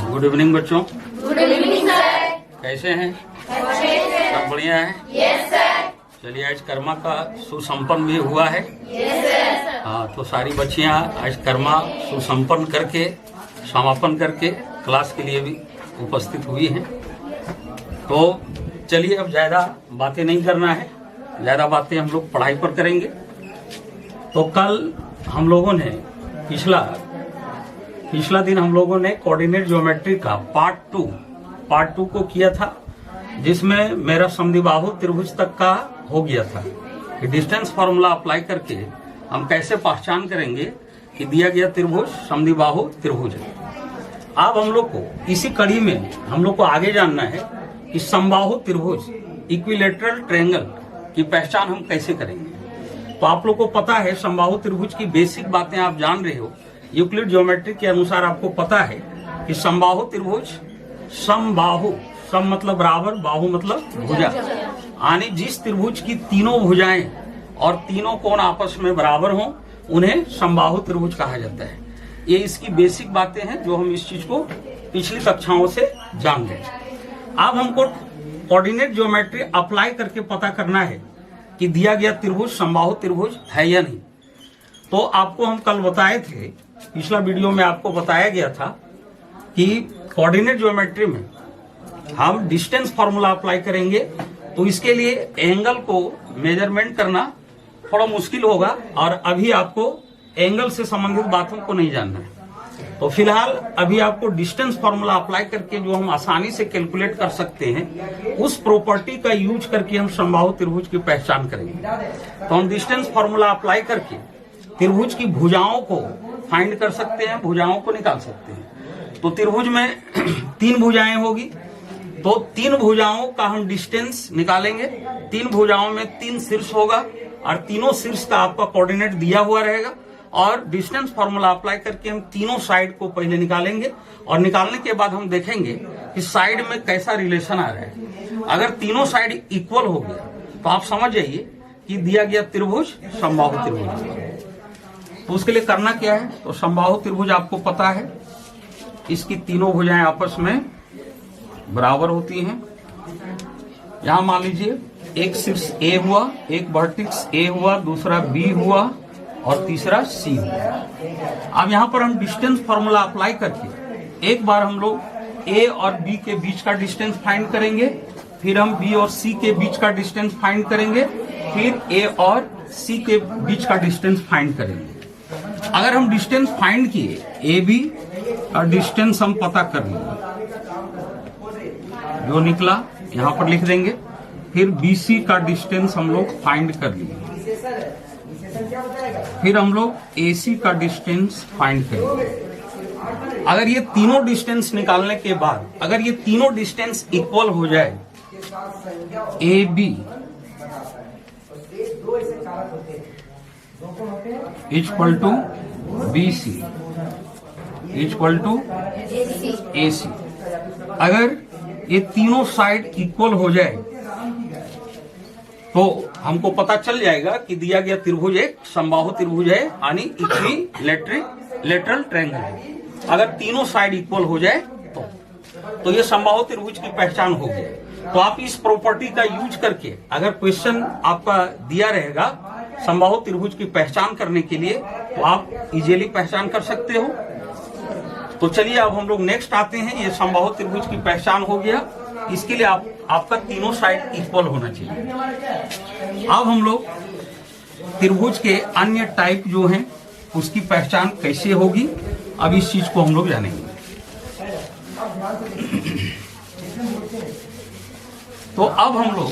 Good evening बच्चों। Good evening sir. कैसे हैं? सब बढ़िया है? Yes sir. चलिए, आज कर्मा का सुसंपन्न भी हुआ है। Yes sir. हाँ, तो सारी बच्चियां आज कर्मा सुसंपन्न करके समापन करके क्लास के लिए भी उपस्थित हुई हैं। तो चलिए, अब ज्यादा बातें नहीं करना है, ज्यादा बातें हम लोग पढ़ाई पर करेंगे। तो कल हम लोगों ने पिछला दिन हम लोगों ने कोऑर्डिनेट ज्योमेट्री का पार्ट टू को किया था, जिसमें मेरा समद्विबाहु त्रिभुज तक का हो गया था कि डिस्टेंस फॉर्मूला अप्लाई करके हम कैसे पहचान करेंगे कि दिया गया त्रिभुज समद्विबाहु त्रिभुज है। अब हम लोग को इसी कड़ी में हम लोग को आगे जानना है कि समबाहु त्रिभुज इक्विलेटरल ट्रायंगल की पहचान हम कैसे करेंगे। तो आप लोग को पता है, समबाहु त्रिभुज की बेसिक बातें आप जान रहे हो। यूक्लिड ज्योमेट्री के अनुसार आपको पता है कि समबाहु त्रिभुज, समबाहु, सम मतलब बराबर, बाहु मतलब भुजा, यानी जिस त्रिभुज की तीनों भुजाएं और तीनों कोण आपस में बराबर हों उन्हें समबाहु त्रिभुज कहा जाता है। ये इसकी बेसिक बातें हैं जो हम इस चीज को पिछली कक्षाओं से जान गए। अब हमको कोऑर्डिनेट ज्योमेट्री अप्लाई करके पता करना है कि दिया गया त्रिभुज समबाहु त्रिभुज है या नहीं। तो आपको हम कल बताए थे, पिछला वीडियो में आपको बताया गया था कि कोऑर्डिनेट ज्योमेट्री में हम डिस्टेंस फॉर्मूला अप्लाई करेंगे, तो इसके लिए एंगल को मेजरमेंट करना थोड़ा मुश्किल होगा और अभी आपको एंगल से संबंधित बातों को नहीं जानना है। तो फिलहाल अभी आपको डिस्टेंस फॉर्मूला अप्लाई करके जो हम आसानी से कैलकुलेट कर सकते हैं, उस प्रॉपर्टी का यूज करके हम समबाहु त्रिभुज की पहचान करेंगे। तो हम डिस्टेंस फॉर्मूला अप्लाई करके त्रिभुज की भुजाओं को फाइंड कर सकते हैं, भुजाओं को निकाल सकते हैं। तो त्रिभुज में 3 भुजाएं होगी, तो 3 भुजाओं का हम डिस्टेंस निकालेंगे। 3 भुजाओं में 3 शीर्ष होगा और तीनों शीर्ष का आपका कोऑर्डिनेट दिया हुआ रहेगा और डिस्टेंस फॉर्मूला अप्लाई करके हम तीनों साइड को पहले निकालेंगे और निकालने के बाद हम देखेंगे कि साइड में कैसा रिलेशन आ रहा है। अगर तीनों साइड इक्वल हो गया तो आप समझ जाइए कि दिया गया त्रिभुज समबाहु त्रिभुज है। तो उसके लिए करना क्या है, तो समबाहु त्रिभुज आपको पता है, इसकी तीनों भुजाएं आपस में बराबर होती हैं। यहां मान लीजिए एक शीर्ष ए हुआ, एक वर्टेक्स ए हुआ, दूसरा बी हुआ और तीसरा सी हुआ। अब यहां पर हम डिस्टेंस फॉर्मूला अप्लाई करके एक बार हम लोग ए और बी के बीच का डिस्टेंस फाइंड करेंगे, फिर हम बी और सी के बीच का डिस्टेंस फाइंड करेंगे, फिर ए और सी के बीच का डिस्टेंस फाइंड करेंगे। अगर हम डिस्टेंस फाइंड किए, ए बी का डिस्टेंस हम पता कर लेंगे, जो निकला यहां पर लिख देंगे, फिर बीसी का डिस्टेंस हम लोग फाइंड कर लेंगे, फिर हम लोग एसी का डिस्टेंस फाइंड करेंगे। अगर ये तीनों डिस्टेंस निकालने के बाद अगर ये तीनों डिस्टेंस इक्वल हो जाए, A B equal to B C equal to A C, अगर ये तीनों साइड इक्वल हो जाए तो हमको पता चल जाएगा कि दिया गया त्रिभुज एक समबाहु त्रिभुज है, यानी इक्विलेटरल ट्रायंगल है। अगर तीनों साइड इक्वल हो जाए तो ये समबाहु त्रिभुज की पहचान हो गई। तो आप इस प्रॉपर्टी का यूज करके अगर क्वेश्चन आपका दिया रहेगा समबाहु त्रिभुज की पहचान करने के लिए, तो आप इजीली पहचान कर सकते हो। तो चलिए, अब हम लोग नेक्स्ट आते हैं। ये समबाहु त्रिभुज की पहचान हो गया, इसके लिए आपका तीनों साइड इक्वल होना चाहिए। अब हम लोग त्रिभुज के अन्य टाइप जो हैं उसकी पहचान कैसे होगी, अब इस चीज को हम लोग जानेंगे। तो अब हम लोग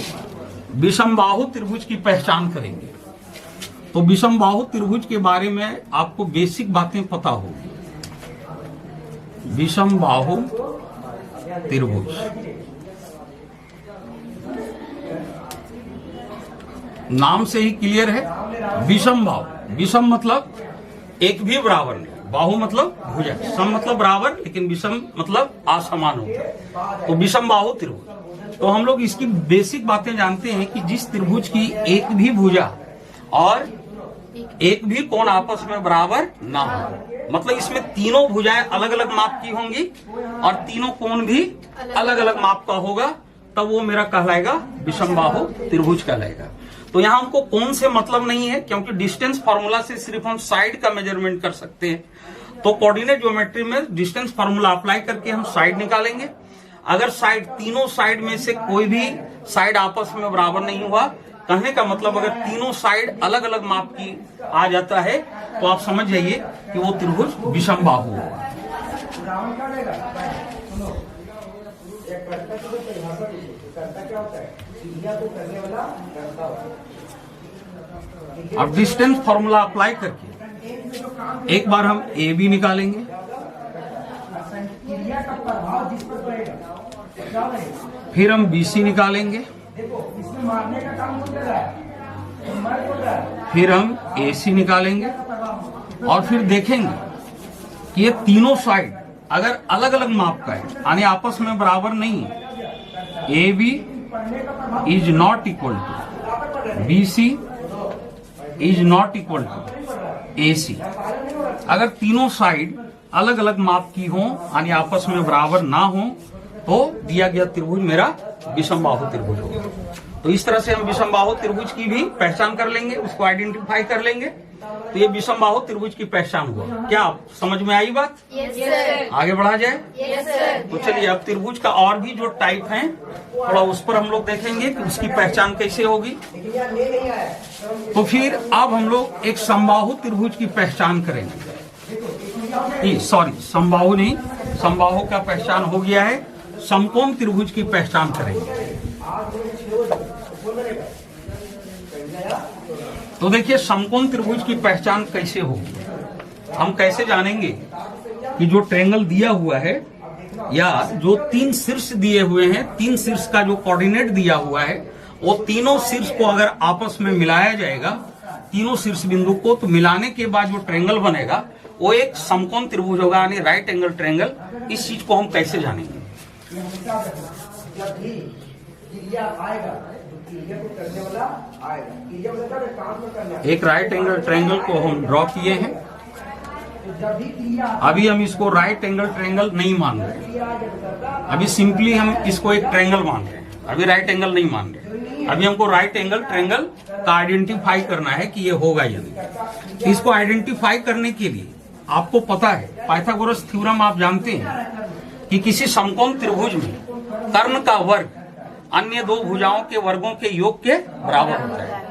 विषमबाहु त्रिभुज की पहचान करेंगे। तो विषमबाहु त्रिभुज के बारे में आपको बेसिक बातें पता होगी। विषमबाहु त्रिभुज नाम से ही क्लियर है। विषम बाहु, विषम मतलब एक भी बराबर नहीं, बाहु मतलब भुजा, सम मतलब बराबर, लेकिन विषम मतलब असमान होता है। तो विषम बाहु त्रिभुज, तो हम लोग इसकी बेसिक बातें जानते हैं कि जिस त्रिभुज की एक भी भुजा और एक भी कोण आपस में बराबर ना हो। मतलब इसमें तीनों भुजाएं अलग अलग माप की होंगी और तीनों कोण भी अलग अलग माप का होगा, तब वो मेरा कहलाएगा विषमबाहु त्रिभुज कहलाएगा। तो यहां हमको कोण से मतलब नहीं है, क्योंकि डिस्टेंस फार्मूला से सिर्फ हम साइड का मेजरमेंट कर सकते हैं। तो कोऑर्डिनेट ज्योमेट्री में डिस्टेंस फार्मूला अप्लाई करके हम साइड निकालेंगे। अगर साइड, तीनों साइड में से कोई भी साइड आपस में बराबर नहीं हुआ, कहने का मतलब अगर तीनों साइड अलग अलग माप की आ जाता है तो आप समझ जाइए कि वो त्रिभुज विषमबाहु होगा। अब डिस्टेंस फॉर्मूला अप्लाई करके एक बार हम ए बी निकालेंगे, फिर हम बी सी निकालेंगे, फिर हम ए सी निकालेंगे और फिर देखेंगे कि ये तीनों साइड अगर अलग अलग माप का है, यानी आपस में बराबर नहीं है, A B is not equal to B C is not equal to A C. अगर तीनों साइड अलग अलग माप की हो यानी आपस में बराबर ना हो तो दिया गया त्रिभुज मेरा विषमबाहु त्रिभुज होगा। तो इस तरह से हम विषमबाहु त्रिभुज की भी पहचान कर लेंगे, उसको आइडेंटिफाई कर लेंगे। तो ये विषमबाहु त्रिभुज की पहचान हुआ। क्या समझ में आई बात? Yes sir. आगे बढ़ा जाए? Yes sir. तो चलिए अब त्रिभुज का और भी जो टाइप है थोड़ा उस पर हम लोग देखेंगे कि उसकी पहचान कैसे होगी। तो फिर अब हम लोग एक समबाहु त्रिभुज की पहचान करेंगे। सॉरी, समबाहु नहीं, समबाहु का पहचान हो गया है, समकोण त्रिभुज की पहचान करेंगे। तो देखिए समकोण त्रिभुज की पहचान कैसे होगी, हम कैसे जानेंगे कि जो ट्रायंगल दिया हुआ है या जो तीन शीर्ष दिए हुए हैं, तीन शीर्ष का जो कोऑर्डिनेट दिया हुआ है, वो तीनों शीर्ष को अगर आपस में मिलाया जाएगा, तीनों शीर्ष बिंदु को, तो मिलाने के बाद जो ट्रायंगल बनेगा वो एक समकोण त्रिभुज होगा, यानी राइट एंगल ट्रायंगल। इस चीज को हम कैसे जानेंगे? एक राइट एंगल ट्रायंगल को हम ड्रॉ किए हैं। अभी हम इसको राइट एंगल ट्रायंगल नहीं मान रहे, अभी सिंपली हम इसको एक ट्रायंगल मान रहे हैं, अभी राइट एंगल नहीं मान रहे। अभी हमको राइट एंगल ट्रायंगल का आइडेंटिफाई करना है कि ये होगा या नहीं। इसको आइडेंटिफाई करने के लिए आपको पता है पाइथागोरस थ्योरम आप जानते हैं कि किसी समकोण त्रिभुज में कर्ण का वर्ग अन्य दो भुजाओं के वर्गों के योग के बराबर होता है।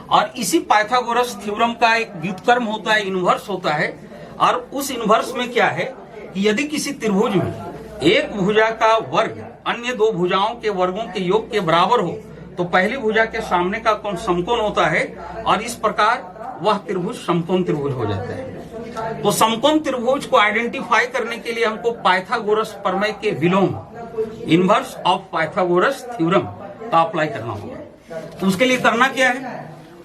और इसी पाइथागोरस थ्योरम का एक व्युत्क्रम होता है, इन्वर्स होता है। और उस इन्वर्स में क्या है कि यदि किसी त्रिभुज में एक भुजा का वर्ग अन्य दो भुजाओं के वर्गों के योग के बराबर हो तो पहली भुजा के सामने का कोण समकोण होता है और इस प्रकार वह त्रिभुज समकोण त्रिभुज हो जाता है। तो समकोण त्रिभुज को आइडेंटिफाई करने के लिए हमको पाइथागोरस प्रमेय के विलोम, इनवर्स ऑफ पाइथागोरस थ्योरम का अप्लाई करना होगा। तो उसके लिए करना क्या है?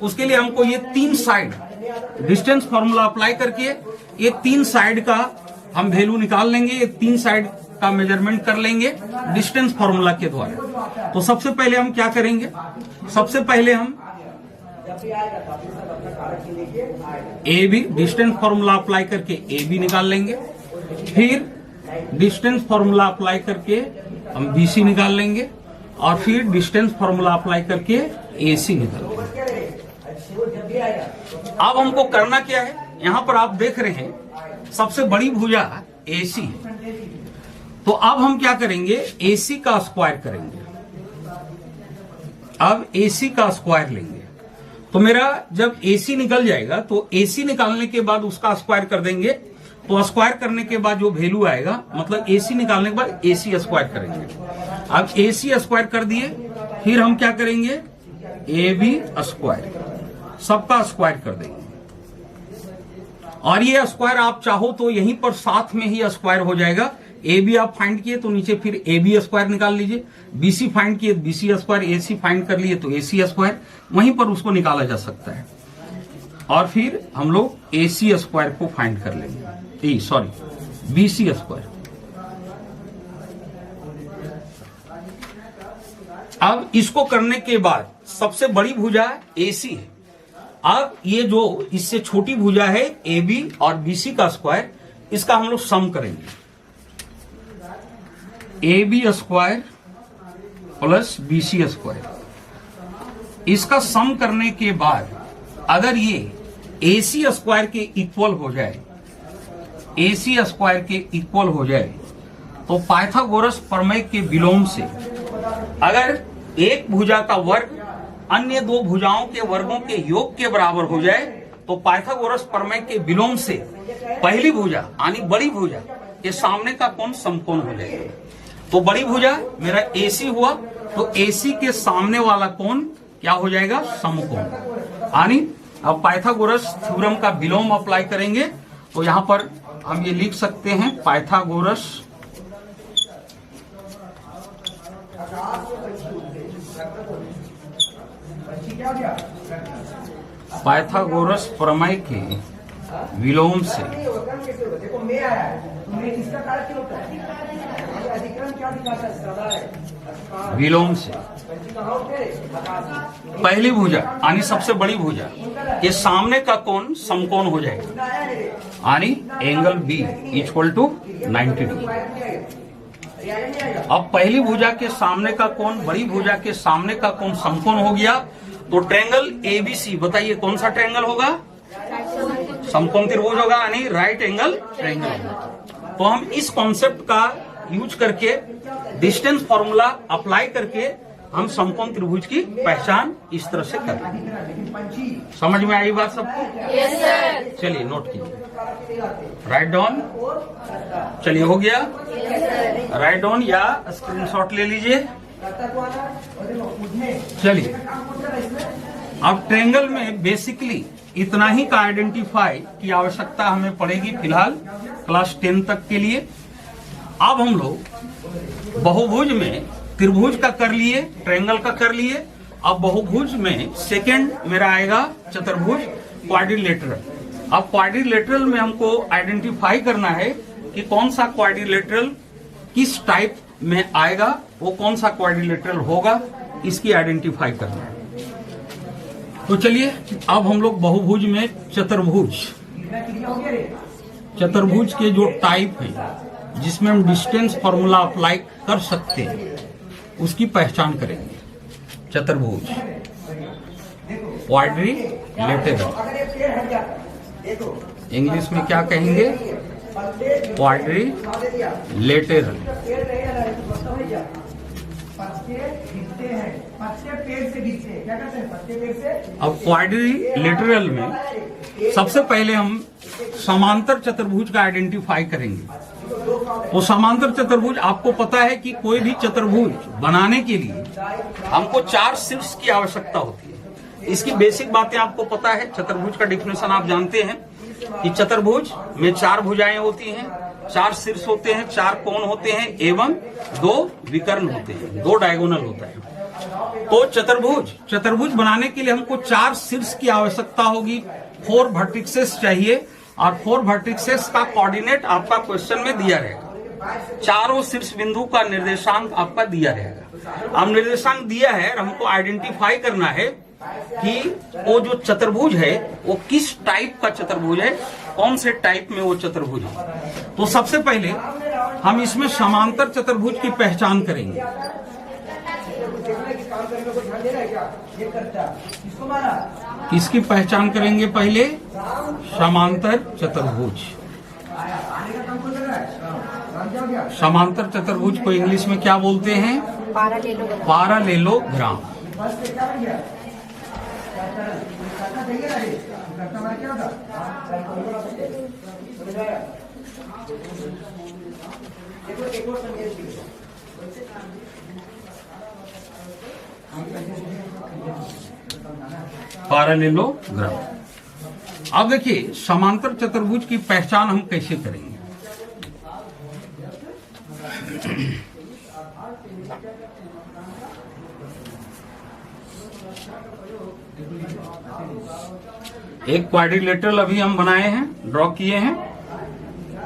उसके लिए हमको ये तीन साइड डिस्टेंस फॉर्मूला अप्लाई करके ये तीन साइड का हम वैल्यू निकाल लेंगे, ये तीन साइड का मेजरमेंट कर लेंगे डिस्टेंस फॉर्मूला के द्वारा। तो सबसे पहले हम क्या करेंगे? सबसे पहले हम A B distance formula apply करके ए बी निकाल लेंगे, फिर डिस्टेंस फॉर्मूला अप्लाई करके हम बी सी निकाल लेंगे और फिर डिस्टेंस फॉर्मूला अप्लाई करके ए सी निकाल लेंगे। अब हमको करना क्या है? यहां पर आप देख रहे हैं सबसे बड़ी भुजा ए सी है। तो अब हम क्या करेंगे? ए सी का स्क्वायर करेंगे। अब ए सी का स्क्वायर लेंगे तो मेरा जब ए सी निकल जाएगा तो ए सी निकालने के बाद उसका स्क्वायर कर देंगे। तो स्क्वायर करने के बाद जो वैल्यू आएगा, मतलब ए सी निकालने के बाद ए सी स्क्वायर करेंगे। अब ए सी स्क्वायर कर दिए, फिर हम क्या करेंगे? ए बी स्क्वायर, सबका स्क्वायर कर देंगे। और ये स्क्वायर आप चाहो तो यहीं पर साथ में ही स्क्वायर हो जाएगा। ए बी आप फाइंड किए तो नीचे फिर ए बी स्क्वायर निकाल लीजिए, बी सी फाइंड किए बी सी स्क्वायर, ए सी फाइंड कर लिए तो ए सी स्क्वायर, वहीं पर उसको निकाला जा सकता है। और फिर हम लोग ए सी स्क्वायर को फाइंड कर लेंगे, सॉरी बी सी स्क्वायर। अब इसको करने के बाद सबसे बड़ी भुजा ए सी है, अब ये जो इससे छोटी भुजा है AB और BC का स्क्वायर, इसका हम लोग सम करेंगे। AB square plus BC square, इसका सम करने के बाद अगर ये AC स्क्वायर के इक्वल हो जाए, AC स्क्वायर के इक्वल हो जाए, तो पाइथागोरस प्रमेय के विलोम से अगर एक भुजा का वर्ग अन्य दो भुजाओं के वर्गों के योग के बराबर हो जाए, तो पाइथागोरस प्रमेय के विलोम से पहली भुजा यानी बड़ी भुजा के सामने का कोण समकोण हो जाएगा। तो बड़ी भुजा मेरा AC हुआ, तो AC के सामने वाला कोण क्या हो जाएगा? समकोण। यानी अब पाइथागोरस थ्योरम का विलोम अप्लाई करेंगे, तो यहां पर हम ये लिख सकते हैं पाइथागोरस प्रमेय के विलोम से पहली भुजा यानी सबसे बड़ी भुजा के सामने का कोण समकोण हो जाएगा, यानी angle B equal to 90 degree. अब पहली भुजा के सामने का कोण बड़ी भुजा के सामने का कोण समकोण हो गया, तो ट्रायंगल ABC बताइए कौन सा ट्रायंगल होगा? समकोण त्रिभुज होगा, यानी राइट एंगल ट्रायंगल। तो हम इस कॉन्सेप्ट का यूज करके डिस्टेंस फॉर्मूला अप्लाई करके हम समकोण त्रिभुज की पहचान इस तरह से करें। समझ में आई बात सबको? Yes sir. चलिए नोट कीजिए, राइट डाउन। चलिए हो गया, राइट डाउन या स्क्रीनशॉट ले लीजिए। चलिए अब ट्रायंगल में बेसिकली इतना ही का आइडेंटिफाई की आवश्यकता हमें पड़ेगी फिलहाल क्लास 10 तक के लिए। अब हम लोग बहुभुज में त्रिभुज का कर लिए, ट्रायंगल का कर लिए। अब बहुभुज में सेकंड मेरा आएगा चतुर्भुज, क्वाड्रिलेटरल। अब क्वाड्रिलेटरल में हमको आइडेंटिफाई करना है कि कौन सा क्वाड्रिलेटरल किस टाइप में आएगा, वो कौन सा क्वाड्रिलेटरल होगा, इसकी आइडेंटिफाई करना है। तो चलिए अब हम लोग बहुभुज में चतुर्भुज के जो टाइप है जिसमें हम डिस्टेंस फॉर्मूला अप्लाई कर सकते हैं उसकी पहचान करेंगे। चतुर्भुज क्वाड्रिलेटरल, इंग्लिश में क्या कहेंगे? क्वाड्रिलेटरल। अब क्वाड्रिलेटरल में सबसे पहले हम समांतर चतुर्भुज का आइडेंटिफाई करेंगे। तो समांतर चतुर्भुज आपको पता है कि कोई भी चतुर्भुज बनाने के लिए हमको 4 शीर्ष की आवश्यकता होती है। इसकी बेसिक बातें आपको पता है। चतुर्भुज का डिफिनेशन आप जानते हैं कि चतुर्भुज में 4 भुजाएं होती हैं, 4 शीर्ष होते हैं, 4 कोण होते हैं एवं 2 विकर्ण होते हैं, 2 डायगोनल होता है। तो चतुर्भुज बनाने के लिए हमको 4 शीर्ष की आवश्यकता होगी, 4 वर्टिसेस चाहिए और 4 वर्टिसेस का कोऑर्डिनेट आपका क्वेश्चन में दिया रहेगा। चारों शीर्ष बिंदु का निर्देशांक आपका दिया रहेगा। अब निर्देशांक दिया है, हमको आइडेंटिफाई करना है कि वो जो चतुर्भुज है वो किस टाइप का चतुर्भुज है, कौन से टाइप में वो चतुर्भुज है। तो सबसे पहले हम इसमें समांतर चतुर्भुज की पहचान करेंगे। किसकी पहचान करेंगे? पहले समांतर चतुर्भुज। समांतर चतुर्भुज को इंग्लिश में क्या बोलते हैं? पैरेललोग्राम। पैरेललोग्राम। अब देखिए समांतर चतुर्भुज की पहचान हम कैसे करेंगे। एक क्वाड्रिलेटरल अभी हम बनाए हैं, ड्रॉ किए हैं,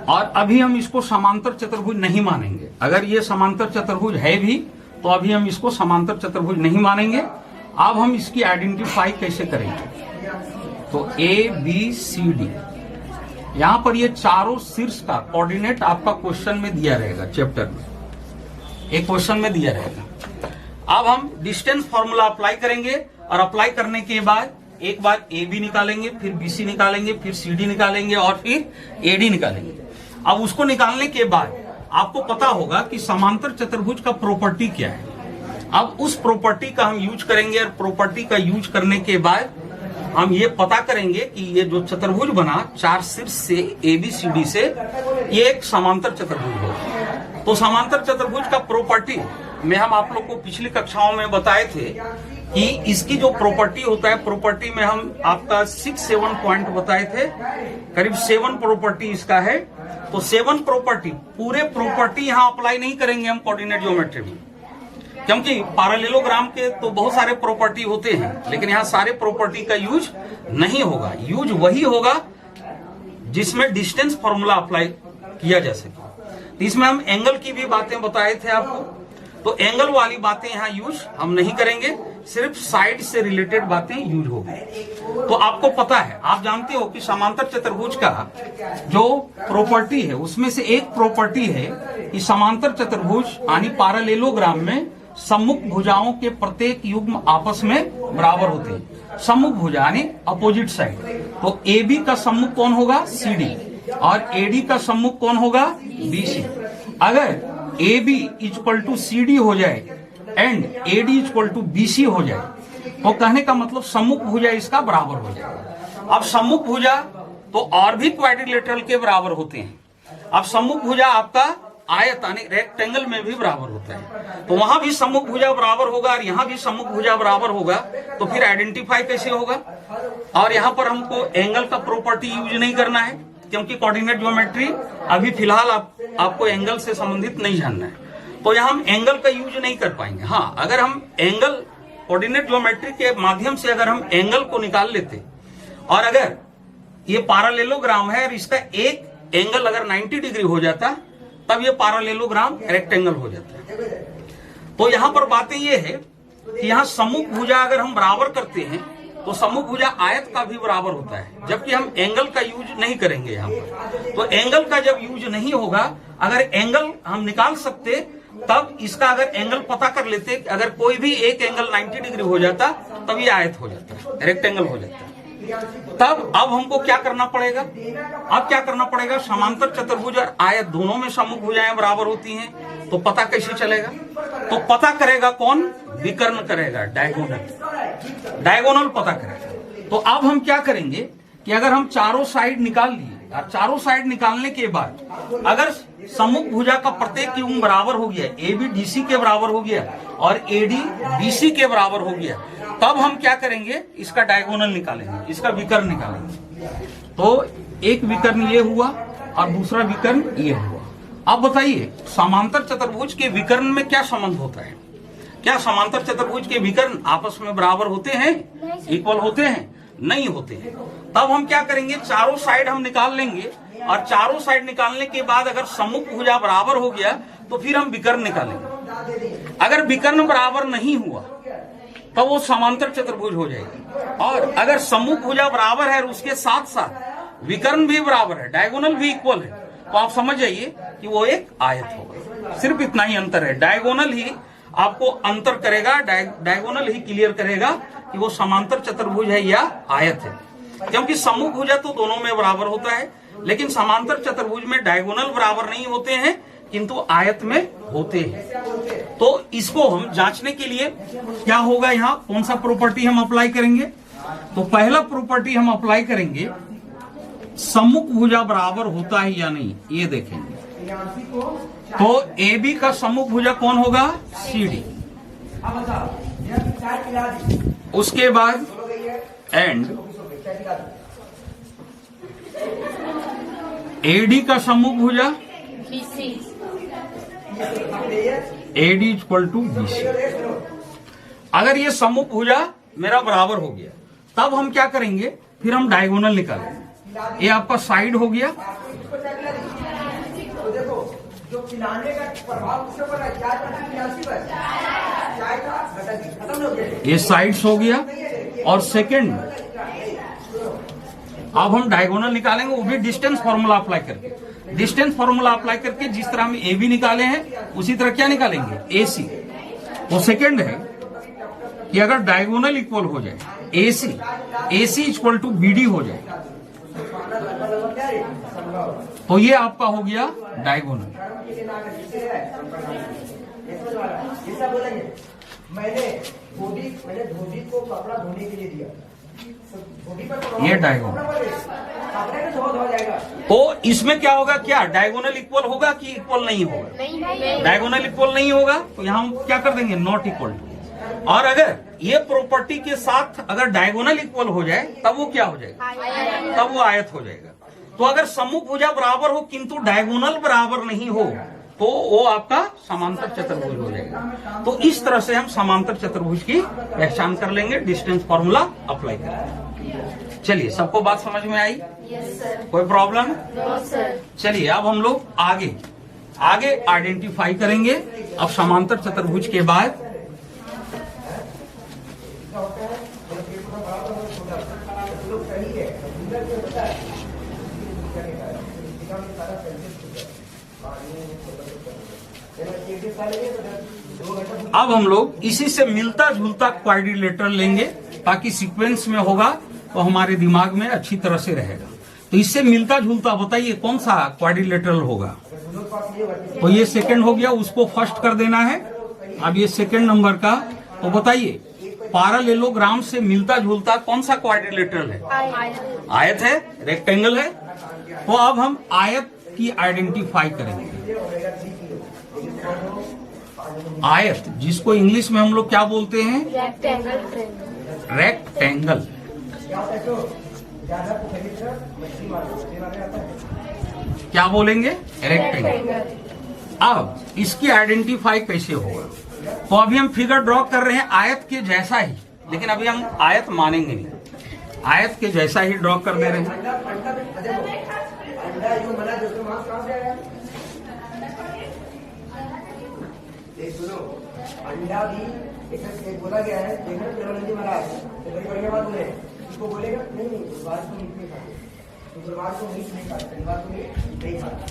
और अभी हम इसको समांतर चतुर्भुज नहीं मानेंगे। अगर ये समांतर चतुर्भुज है भी तो अभी हम इसको समांतर चतुर्भुज नहीं मानेंगे। अब हम इसकी आइडेंटिफाई कैसे करेंगे? तो ए बी सी डी, यहां पर ये चारों शीर्ष का कोऑर्डिनेट आपका क्वेश्चन में दिया रहेगा, चैप्टर में एक क्वेश्चन में दिया रहेगा। अब हम डिस्टेंस फॉर्मूला अप्लाई करेंगे और अप्लाई करने के बाद एक बार ए बी निकालेंगे, फिर बी सी निकालेंगे, फिर सी डी निकालेंगे और फिर ए डी निकालेंगे। अब उसको निकालने के बाद आपको पता होगा कि समांतर चतुर्भुज का प्रॉपर्टी क्या है। अब उस प्रॉपर्टी का हम यूज करेंगे और प्रॉपर्टी का यूज करने के बाद हम ये पता करेंगे कि ये जो चतुर्भुज बना चार शीर्ष से ए बी सी डी से, ये एक समांतर चतुर्भुज होगा। तो समांतर चतुर्भुज का प्रॉपर्टी में हम आप लोग को पिछली कक्षाओं में बताए थे कि इसकी जो प्रॉपर्टी होता है, प्रॉपर्टी में हम आपका 6-7 पॉइंट बताए थे, करीब 7 प्रॉपर्टी इसका है। तो 7 प्रॉपर्टी, पूरे प्रॉपर्टी यहां अप्लाई नहीं करेंगे हम कोऑर्डिनेट ज्योमेट्री में, क्योंकि पैरेललोग्राम के तो बहुत सारे प्रॉपर्टी होते हैं, लेकिन यहाँ सारे प्रॉपर्टी का यूज नहीं होगा। यूज वही होगा जिसमें डिस्टेंस फॉर्मूला अप्लाई किया जा सके। तो इसमें हम एंगल की भी बातें बताए थे आपको, तो एंगल वाली बातें यहाँ यूज हम नहीं करेंगे, सिर्फ साइड से रिलेटेड बातें यूज होगी। तो आपको पता है, आप जानते हो कि समांतर चतुर्भुज का जो प्रॉपर्टी है उसमें से एक प्रॉपर्टी है कि समांतर चतुर्भुज यानी पैरेललोग्राम में सम्मुख भुजाओं के प्रत्येक युग्म आपस में बराबर होते हैं। सम्मुख भुजा यानी अपोजिट साइड। तो ए बी का सम्मुख कौन होगा? सी डी, और ए डी का सम्मुख कौन होगा? B C. अगर A B equal to C D हो जाए and A D equal to B C हो जाए, तो कहने का मतलब सम्मुख भुजा इसका बराबर हो जाए। अब सम्मुख भुजा तो और भी क्वाड्रिलेटरल के बराबर होते हैं। अब सम्मुख भुजा आपका आयत यानी रेक्टेंगल में भी बराबर होता है, तो वहां भी सम्मुख भुजा बराबर होगा और यहाँ भी सम्मुख भुजा बराबर होगा। तो फिर आइडेंटिफाई कैसे होगा? और यहाँ पर हमको एंगल का प्रॉपर्टी यूज नहीं करना है, क्योंकि कोऑर्डिनेट ज्योमेट्री अभी फिलहाल आपको एंगल से संबंधित नहीं जानना है, तो यहाँ हम एंगल का यूज नहीं कर पाएंगे। हाँ, अगर हम एंगल कोऑर्डिनेट ज्योमेट्री के माध्यम से अगर हम एंगल को निकाल लेते और अगर ये पैरेललोग्राम है और इसका एक एंगल अगर 90 डिग्री हो जाता, तब ये पैरेललोग्राम रेक्टेंगल हो जाता है। तो यहाँ पर बातें ये है कि यहाँ सम्मुख भुजा अगर हम बराबर करते हैं तो सम्मुख भुजा आयत का भी बराबर होता है, जबकि हम एंगल का यूज नहीं करेंगे यहाँ पर। तो एंगल का जब यूज नहीं होगा, अगर एंगल हम निकाल सकते तब इसका अगर एंगल पता कर लेते, अगर कोई भी एक एंगल 90 डिग्री हो जाता तब ये आयत हो जाता, रेक्टेंगल हो जाता। तब अब हमको क्या करना पड़ेगा? अब क्या करना पड़ेगा? समांतर चतुर्भुज और आयत दोनों में सम्मुख भुजाएं बराबर होती हैं, तो पता कैसे चलेगा? तो पता करेगा कौन? विकर्ण करेगा, डायगोनल पता करेगा। तो अब हम क्या करेंगे कि अगर हम चारों साइड निकाल लिए और चारों साइड निकालने के बाद अगर सम्मुख भुजा का प्रत्येक युग्म बराबर हो गया, ए बी डी सी के बराबर हो गया और ए डी बी सी के बराबर हो गया, तब हम क्या करेंगे? इसका डायगोनल निकालेंगे, इसका विकर्ण निकालेंगे। तो एक विकर्ण ये हुआ और दूसरा विकर्ण ये हुआ। अब बताइए, समांतर चतुर्भुज के विकर्ण में क्या संबंध होता है? क्या समांतर चतुर्भुज के विकर्ण आपस में बराबर होते हैं, इक्वल होते हैं? नहीं होते हैं। तब हम क्या करेंगे? चारों साइड हम निकाल लेंगे और चारों साइड निकालने के बाद अगर सम्मुख भुजा बराबर हो गया तो फिर हम विकर्ण निकालेंगे। अगर विकर्ण बराबर नहीं हुआ तब वो समांतर चतुर्भुज हो जाएगी, और अगर सम्मुख भुजा बराबर है और उसके साथ साथ विकर्ण भी बराबर है, डायगोनल भी इक्वल है, तो आप समझ जाइए कि वो एक आयत होगा। सिर्फ इतना ही अंतर है, डायगोनल ही आपको अंतर करेगा, डायगोनल ही क्लियर करेगा कि वो समांतर चतुर्भुज है या आयत है। क्योंकि सम्मुख भुजा तो दोनों में बराबर होता है, लेकिन समांतर चतुर्भुज में डायगोनल बराबर नहीं होते हैं, किंतु आयत में होते हैं। तो इसको हम जांचने के लिए क्या होगा, यहाँ कौन सा प्रॉपर्टी हम अप्लाई करेंगे? तो पहला प्रॉपर्टी हम अप्लाई करेंगे, सम्मुख भुजा बराबर होता है या नहीं, ये देखेंगे। तो ए बी का सम्मुख भुजा कौन होगा? C D. उसके बाद एंड ए डी का सम्मुख भुजा A D equal to B C. अगर ये सम्मुख भुजा मेरा बराबर हो गया तब हम क्या करेंगे? फिर हम डायगोनल निकालेंगे। ये आपका साइड हो गया, ये साइड्स हो गया, और सेकंड अब हम डायगोनल निकालेंगे, वो भी डिस्टेंस फॉर्मूला अप्लाई करके। डिस्टेंस फॉर्मूला अप्लाई करके जिस तरह हम ए बी निकाले हैं उसी तरह क्या निकालेंगे, ए सी। वो सेकेंड है कि अगर डायगोनल इक्वल हो जाए ए सी इक्वल टू बी डी हो जाए तो ये आपका हो गया डायगोनल। मैंने धोबी को कपड़ा धोने के लिए दिया, ये डायगोनल। कपड़े में धो जाएगा। तो इसमें क्या होगा, क्या डायगोनल इक्वल होगा कि इक्वल नहीं होगा? डायगोनल इक्वल नहीं होगा तो यहां हम क्या कर देंगे, नॉट इक्वल टू। और अगर ये प्रॉपर्टी के साथ अगर डायगोनल इक्वल हो जाए तब वो क्या हो जाएगा, तब वो आयत हो जाएगा। तो अगर सम्मुख भुजा बराबर हो किंतु डायगोनल बराबर नहीं हो तो वो आपका समांतर चतुर्भुज हो जाएगा। तो इस तरह से हम समांतर चतुर्भुज की पहचान कर लेंगे डिस्टेंस फॉर्मूला अप्लाई करके। चलिए, सबको बात समझ में आई? कोई प्रॉब्लम? चलिए अब हम लोग आगे आइडेंटिफाई करेंगे। अब समांतर चतुर्भुज के बाद अब हम लोग इसी से मिलता जुलता क्वाड्रिलेटरल लेंगे ताकि सीक्वेंस में होगा तो हमारे दिमाग में अच्छी तरह से रहेगा। तो इससे मिलता जुलता बताइए कौन सा क्वाड्रिलेटरल होगा? तो ये सेकंड हो गया, उसको फर्स्ट कर देना है। अब ये सेकंड नंबर का, तो बताइए पैरेललोग्राम से मिलता जुलता कौन सा क्वाड्रिलेटरल है? आयत है, रेक्टेंगल है। तो अब हम आयत की आइडेंटिफाई करेंगे। आयत जिसको इंग्लिश में हम लोग क्या बोलते हैं, रेक्टेंगल। क्या बोलेंगे, रेक्टेंगल। अब इसकी आइडेंटिफाई कैसे होगा? तो अभी हम फिगर ड्रॉ कर रहे हैं आयत के जैसा ही, लेकिन अभी हम आयत मानेंगे नहीं, आयत के जैसा ही ड्रॉ कर दे रहे हैं। सुनो, अंडा भी एक बोला गया है, देखना प्रेमानंद महाराज बड़ी बढ़िया बात बोले। इसको बोलेगा नहीं बुधवार को मीट नहीं खाते, शुक्रवार को मीट नहीं खाते, शनिवार को मीट नहीं खाते,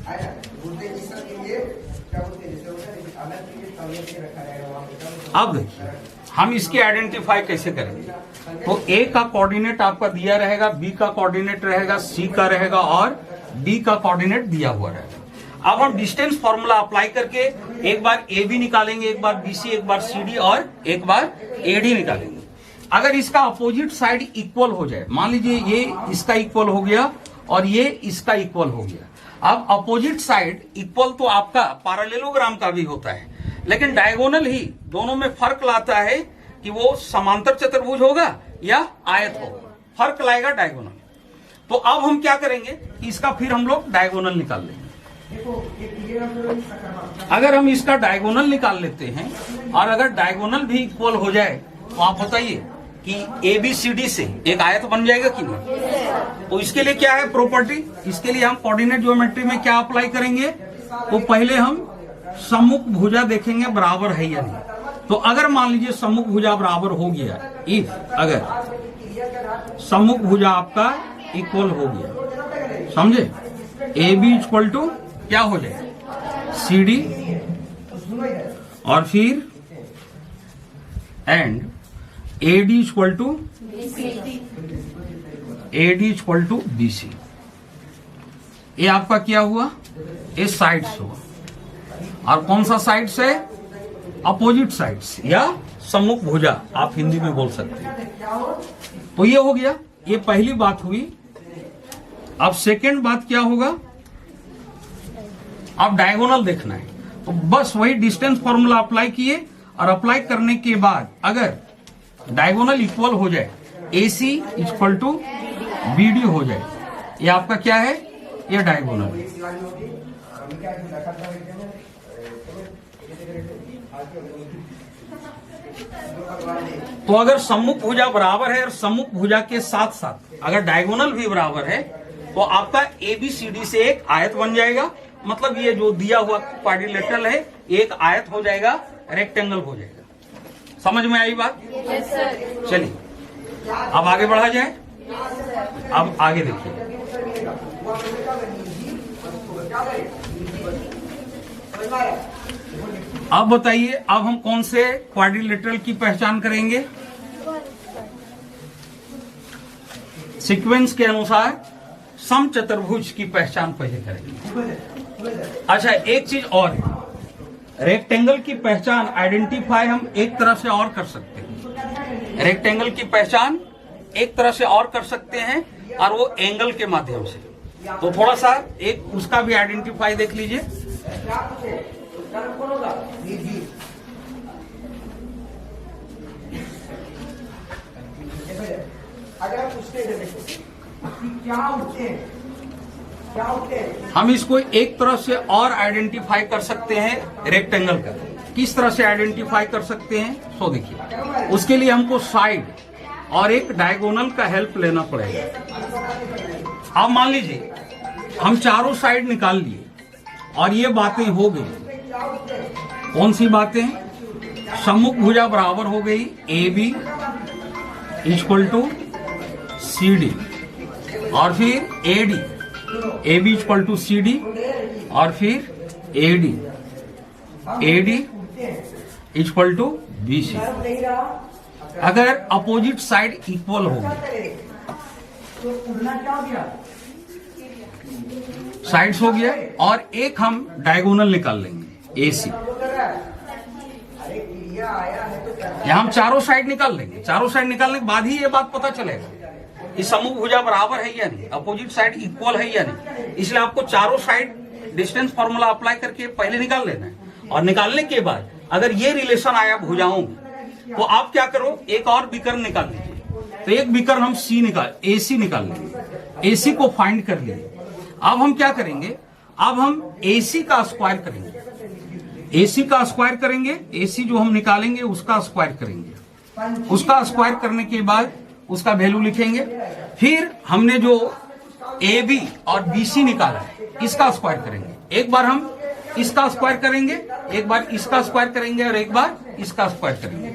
है ना। बोलते इस तरह के लिए क्या बोलते हैं, जैसे होता है अलग चीजें तौलियत से रखा जाएगा वहाँ पे। अब देखिए हम इसकी आइडेंटिफाई कैसे करेंगे। तो ए का कोऑर्डिनेट आपका दिया रहेगा, बी का कोऑर्डिनेट रहेगा, सी का रहेगा और डी का कोऑर्डिनेट दिया हुआ रहेगा। अब हम डिस्टेंस फॉर्मूला अप्लाई करके एक बार ए बी निकालेंगे, एक बार बी सी, एक बार सी डी और एक बार ए डी निकालेंगे। अगर इसका अपोजिट साइड इक्वल हो जाए, मान लीजिए ये इसका इक्वल हो गया और ये इसका इक्वल हो गया। अब अपोजिट साइड इक्वल तो आपका पैरेललोग्राम का भी होता है, लेकिन डायगोनल ही दोनों में फर्क लाता है कि वो समांतर चतुर्भुज होगा या आयत होगा, फर्क लाएगा डायगोनल। तो अब हम क्या करेंगे कि इसका फिर हम लोग डायगोनल निकाल लेंगे। अगर हम इसका डायगोनल निकाल लेते हैं और अगर डायगोनल भी इक्वल हो जाए तो आप बताइए कि ए बी सी डी से एक आयत बन जाएगा कि नहीं? तो इसके लिए क्या है प्रॉपर्टी, इसके लिए हम कोऑर्डिनेट ज्योमेट्री में क्या अप्लाई करेंगे? तो पहले हम सम्मुख भुजा देखेंगे बराबर है या नहीं। तो अगर मान लीजिए सम्मुख भुजा बराबर हो गया, इफ अगर सम्मुख भुजा आपका इक्वल हो गया, समझे, ए बी इक्वल टू क्या हो जाए, सी डी, और फिर and A D equal to B C. ये आपका क्या हुआ, ये साइड से हुआ। और कौन सा साइड से? अपोजिट साइड से या सम्मुख भुजा आप हिंदी में बोल सकते हैं। तो ये हो गया, ये पहली बात हुई। अब सेकेंड बात क्या होगा, अब डायगोनल देखना है। तो बस वही डिस्टेंस फॉर्मूला अप्लाई किए और अप्लाई करने के बाद अगर डायगोनल इक्वल हो जाए, ए सी इक्वल टू बी डी हो जाए, ये आपका क्या है, ये डायगोनल। तो अगर सम्मुख भुजा बराबर है और सम्मुख भुजा के साथ साथ अगर डायगोनल भी बराबर है तो आपका ए बी सी डी से एक आयत बन जाएगा। मतलब ये जो दिया हुआ क्वाड्रिलेटरल है एक आयत हो जाएगा, रेक्टेंगल हो जाएगा। समझ में आई बात? Yes sir. चलिए अब आगे बढ़ा जाए। अब आगे देखिए, अब बताइए, अब हम कौन से क्वाड्रिलेटरल की पहचान करेंगे? सीक्वेंस के अनुसार समचतुर्भुज की पहचान पहले करेंगे। अच्छा, एक चीज और है, रेक्टेंगल की पहचान आइडेंटिफाई हम एक तरह से और कर सकते हैं। रेक्टेंगल की पहचान एक तरह से और कर सकते हैं, और वो एंगल के माध्यम से। तो थोड़ा सा एक उसका भी आइडेंटिफाई देख लीजिए। अगर आप पूछते हैं देखो कि क्या उठते हैं, क्या उठते हैं, हम इसको एक तरह से और आइडेंटिफाई कर सकते हैं रेक्टेंगल का। किस तरह से आइडेंटिफाई कर सकते हैं? सो देखिए, उसके लिए हमको साइड और एक डायगोनल का हेल्प लेना पड़ेगा। अब मान लीजिए हम चारों साइड निकाल लिए और ये बातें हो गई। कौन सी बातें? सम्मुख भुजा बराबर हो गई AB इक्वल टू CD, और फिर AD, AB equal to CD, और फिर AD इक्वल टू BC। अगर अपोजिट साइड इक्वल होगी, तो उड़ना क्या हो गया? साइड्स हो गया, और एक हम डायगोनल निकाल लेंगे AC। अरे क्रिया आया है तो क्या? यहाँ हम चारों साइड निकाल लेंगे। चारों साइड निकालने के बाद ही ये बात पता चलेगा कि सम्मुख भुजा बराबर है या नहीं, अपोजिट साइड इक्वल है या नहीं। इसलिए आपको चारों साइड डिस्टेंस फॉर्मूला अप्लाई करके पहले निकाल लेना है, और निकालने के बाद अगर ये रिलेशन आया भुजाओं में, तो आप क्या करो, एक और विकर्ण निकाल लीजिए। तो एक विकर्ण हम AC निकाल लेंगे। AC को फाइंड कर लिए। अब हम क्या करेंगे, अब हम AC का स्क्वायर करेंगे। AC का स्क्वायर करेंगे, AC जो हम निकालेंगे उसका स्क्वायर करेंगे। उसका स्क्वायर करने के बाद उसका वैल्यू लिखेंगे। फिर हमने जो AB और BC निकाला है, इसका स्क्वायर करेंगे। एक बार हम इसका स्क्वायर करेंगे, एक बार इसका स्क्वायर करेंगे, और एक बार इसका स्क्वायर करेंगे।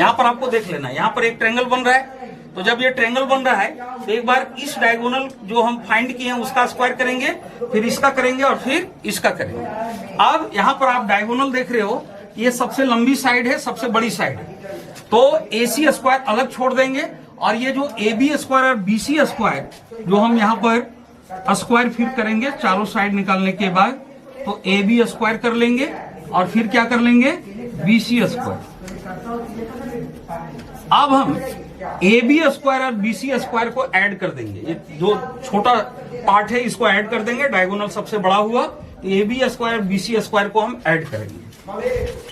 यहाँ पर आपको देख लेना, यहाँ पर एक ट्रायंगल बन रहा है। तो जब ये ट्रायंगल बन रहा है, तो एक बार इस डायगोनल जो हम फाइंड किए हैं उसका स्क्वायर करेंगे, फिर इसका करेंगे, और फिर इसका करेंगे। अब यहाँ पर आप डायगोनल देख रहे हो, ये सबसे लंबी साइड है, सबसे बड़ी साइड है। तो AC स्क्वायर अलग छोड़ देंगे, और ये जो AB स्क्वायर और BC स्क्वायर जो हम यहाँ पर स्क्वायर फिर करेंगे चारों साइड निकालने के बाद, तो AB स्क्वायर कर लेंगे, और फिर क्या कर लेंगे, BC स्क्वायर। अब हम AB स्क्वायर और BC स्क्वायर को ऐड कर देंगे। ये जो छोटा पार्ट है इसको ऐड कर देंगे, डायगोनल सबसे बड़ा हुआ, तो AB स्क्वायर और BC स्क्वायर को हम ऐड करेंगे।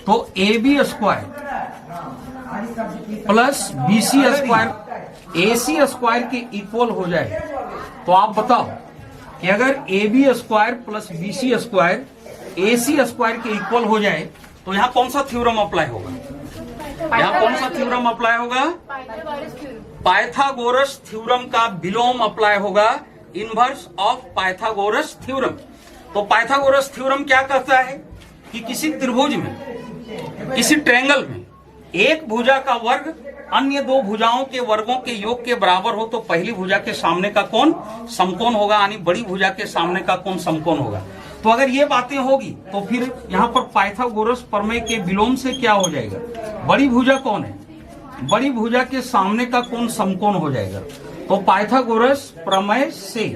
तो AB square plus BC square AC square के इक्वल हो जाए, तो आप बताओ कि अगर AB square plus BC square AC square के इक्वल हो जाए, तो यहाँ कौन सा थ्योरम अप्लाई होगा? यहाँ कौन सा थ्योरम अप्लाई होगा? पाइथागोरस थ्योरम का विलोम अप्लाई होगा, इनवर्स ऑफ पाइथागोरस थ्योरम। तो पाइथागोरस थ्योरम क्या कहता है कि किसी त्रिभुज में, किसी ट्रायंगल में एक भुजा का वर्ग अन्य दो भुजाओं के वर्गों के योग के बराबर हो, तो पहली भुजा के सामने का कोण समकोण होगा, यानी बड़ी भुजा के सामने का कोण समकोण होगा। तो अगर ये बातें होगी, तो फिर यहाँ पर पाइथागोरस प्रमेय के विलोम से क्या हो जाएगा? बड़ी भुजा कौन है? बड़ी भुजा के सामने का कोण समकोण हो जाएगा। तो पाइथागोरस प्रमेय से,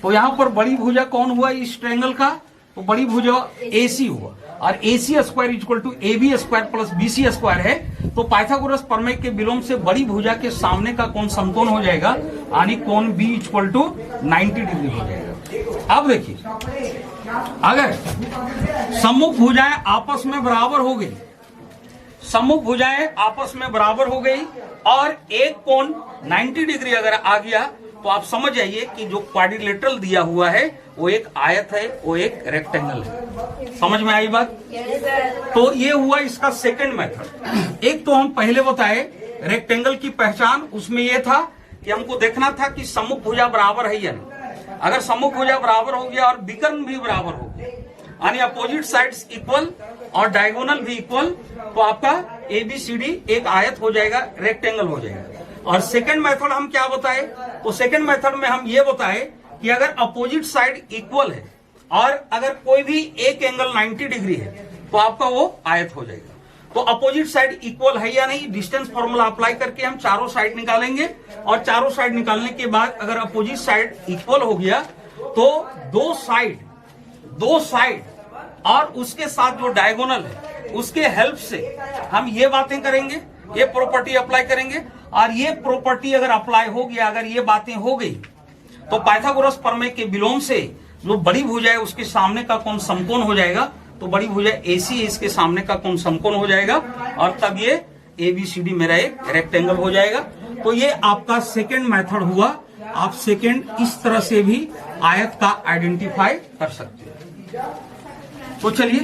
तो यहाँ पर बड़ी भुजा कौन हुआ इस ट्रायंगल का? तो बड़ी भुजा AC हुआ, और AC square equal to AB square plus BC square है। तो पाइथागोरस प्रमेय के विलोम से बड़ी भुजा के सामने का कोण समकोण हो जाएगा, यानी कोण B इक्वल टू 90 डिग्री हो जाएगा। अब देखिए, अगर सम्मुख भुजाएं आपस में बराबर हो गई, सम्मुख भुजाएं आपस में बराबर हो गई, और एक कोण 90 डिग्री अगर आ गया, तो आप समझ जाइए कि जो क्वाड्रिलेटरल दिया हुआ है वो एक आयत है, वो एक रेक्टेंगल है। समझ में आई बात? तो ये हुआ इसका सेकंड मेथड। एक तो हम पहले बताए रेक्टेंगल की पहचान, उसमें ये था कि हमको देखना था कि सम्मुख भुजा बराबर है या नहीं। अगर सम्मुख भुजा बराबर हो गया और विकर्ण भी बराबर हो गया, यानी अपोजिट साइड्स इक्वल और डायगोनल भी इक्वल, तो आपका ABCD एक आयत हो जाएगा, रेक्टेंगल हो जाएगा। और सेकंड मेथड हम क्या बताए, तो सेकंड मेथड में हम ये बताए कि अगर अपोजिट साइड इक्वल है और अगर कोई भी एक एंगल 90 डिग्री है तो आपका वो आयत हो जाएगा। तो अपोजिट साइड इक्वल है या नहीं, डिस्टेंस फॉर्मूला अप्लाई करके हम चारों साइड निकालेंगे और चारों साइड निकालने के बाद अगर अपोजिट साइड इक्वल हो गया तो दो साइड और उसके साथ जो डायगोनल है उसके हेल्प से हम ये बातें करेंगे, ये प्रॉपर्टी अप्लाई करेंगे। और ये प्रॉपर्टी अगर अप्लाई हो गया, अगर ये बातें हो गई तो पाइथागोरस प्रमेय के विलोम से जो बड़ी भुजा है उसके सामने का कोण समकोण हो जाएगा। तो बड़ी भुजा AC इसके सामने का कोण समकोण हो जाएगा और तब ये ABCD मेरा एक रेक्टेंगल हो जाएगा। तो ये आपका सेकंड मेथड हुआ। आप सेकंड इस तरह से भी आयत का आइडेंटिफाई कर सकते हैं। तो चलिए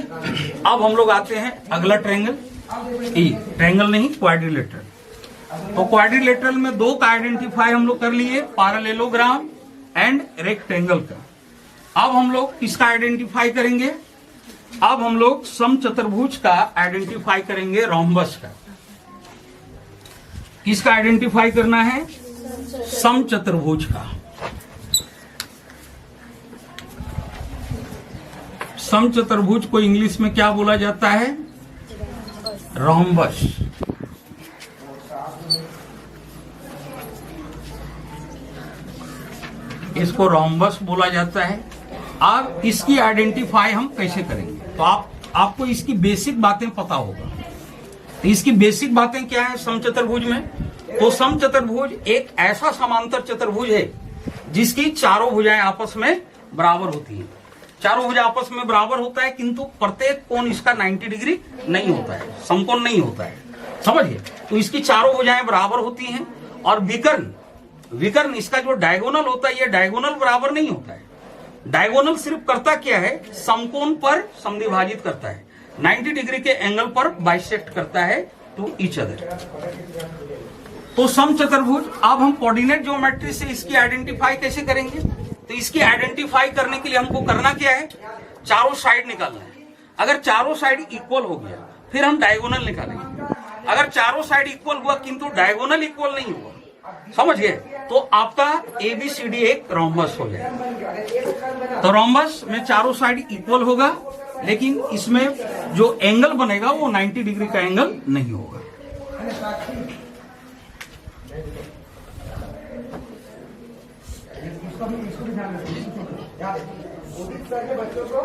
अब हम लोग आते हैं अगला ट्रायंगल, ट्रायंगल नहीं क्वाड्रिलेटरल। तो क्वाड्रिलेटरल में दो का आइडेंटिफाई हम लोग कर लिए, पैरेललोग्राम एंड रेक्टेंगल का। अब हम लोग किसका आइडेंटिफाई करेंगे, अब हम लोग समचतुर्भुज का आइडेंटिफाई करेंगे, रोम्बस का। किसका आइडेंटिफाई करना है, समचतुर्भुज का। समचतुर्भुज को इंग्लिश में क्या बोला जाता है, रोम्बस। इसको रोम्बस बोला जाता है। अब इसकी आइडेंटिफाई हम कैसे करेंगे, तो आपको इसकी बेसिक बातें पता होगा। तो इसकी बेसिक बातें क्या है समचतुर्भुज में, तो समचतुर्भुज एक ऐसा समांतर चतुर्भुज है जिसकी चारों भुजाएं आपस में बराबर होती हैं। चारों भुजा आपस में बराबर होता है किंतु प्रत्येक कोण इसका 90 डिग्री नहीं होता है, समकोण नहीं होता है, समझिए। तो इसकी चारों भुजाएं बराबर होती हैं और विकर्ण इसका जो डायगोनल होता है ये डायगोनल बराबर नहीं होता है। डायगोनल सिर्फ करता क्या है, समकोण पर समद्विभाजित करता है, 90 डिग्री के एंगल पर बाइसेक्ट करता है टू ईच अदर। तो समचतुर्भुज, अब हम कोऑर्डिनेट ज्योमेट्री से इसकी आइडेंटिफाई कैसे करेंगे, तो इसकी आइडेंटिफाई करने के लिए हमको करना क्या है, चारों साइड निकालना है। अगर चारों साइड इक्वल हो गया फिर हम डायगोनल निकालेंगे। अगर चारों साइड इक्वल हुआ किंतु डायगोनल इक्वल नहीं हुआ, समझ गए, तो आपका ABCD एक रोम्बस हो जाएगा। तो रोम्बस में चारों साइड इक्वल होगा लेकिन इसमें जो एंगल बनेगा वो 90 डिग्री का एंगल नहीं होगा। बच्चों को